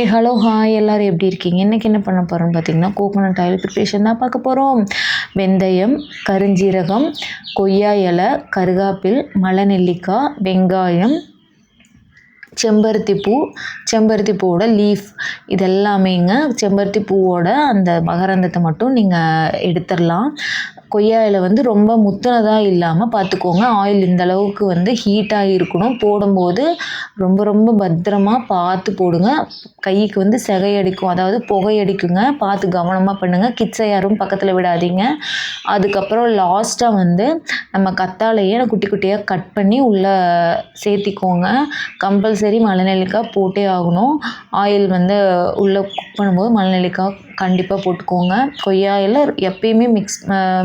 Hello hi எல்லோரும் எப்படி இருக்கீங்க? இன்றைக்கி என்ன பண்ண போகிறோம்னு பார்த்தீங்கன்னா, கோகோனட் ஆயில் ப்ரிப்ரேஷன் தான் பார்க்க போகிறோம். வெந்தயம், கருஞ்சீரகம், கொய்யா இலை, கருகாப்பில், மலைநெல்லிக்காய், வெங்காயம், செம்பருத்தி பூவோட லீஃப் இதெல்லாமேங்க. செம்பருத்தி பூவோட அந்த மகரந்தத்தை மட்டும் நீங்கள் எடுத்துடலாம். கொய்யா இலை ரொம்ப முத்துனதாக இல்லாமல் பார்த்துக்கோங்க. ஆயில் இந்த அளவுக்கு ஹீட்டாக இருக்கணும். போடும்போது ரொம்ப பத்திரமா பார்த்து போடுங்க. கைக்கு சிகையடிக்கும், அதாவது புகையடிக்குங்க. பார்த்து கவனமாக பண்ணுங்கள். கிட்ஸை யாரும் பக்கத்தில் விடாதீங்க. அதுக்கப்புறம் லாஸ்ட்டாக நம்ம கத்தாழையை குட்டி குட்டியாக கட் பண்ணி உள்ளே சேர்த்திக்கோங்க. கம்பல்சரி மலைநெல்லிக்காய் போட்டே ஆகணும். ஆயில் உள்ளே குக் பண்ணும்போது மலைநெல்லிக்காய் கண்டிப்பாக போட்டுக்கோங்க. கொய்யா இலை எப்பயுமே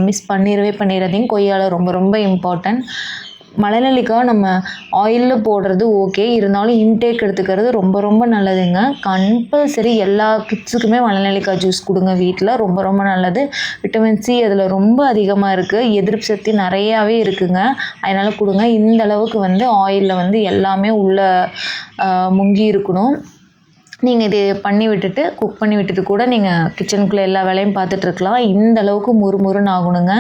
மிஸ் பண்ணிடாதீங்க. கொய்யா இலை ரொம்ப இம்பார்ட்டன்ட். மலைநெல்லிக்காய் நம்ம ஆயிலில் போடுறது ஓகே, இருந்தாலும் இன்டேக் எடுத்துக்கிறது ரொம்ப நல்லதுங்க. கம்பல்சரி எல்லா கிட்ஸுக்குமே மலைநெல்லிக்காய் ஜூஸ் கொடுங்க வீட்டில். ரொம்ப நல்லது. விட்டமின் சி அதில் ரொம்ப அதிகமாக இருக்குது. எதிர்ப்பு சக்தி நிறையாவே இருக்குங்க. அதனால் கொடுங்க. இந்த அளவுக்கு ஆயிலில் எல்லாமே உள்ளே முங்கி இருக்கணும். நீங்கள் இது குக் பண்ணி விட்டுட்டு கூட நீங்கள் கிச்சனுக்குள்ளே எல்லா வேலையும் பார்த்துட்ருக்கலாம். இந்த அளவுக்கு முறுமுறுன்னு ஆகணுங்க.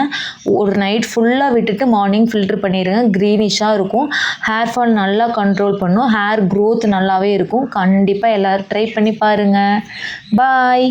ஒரு நைட் ஃபுல்லாக விட்டுட்டு மார்னிங் ஃபில்ட்ரு பண்ணிடுங்க. க்ரீனிஷாக இருக்கும். ஹேர் ஃபால் நல்லா கண்ட்ரோல் பண்ணும். ஹேர் க்ரோத் நல்லாவே இருக்கும். கண்டிப்பாக எல்லோரும் ட்ரை பண்ணி பாருங்கள். பாய்.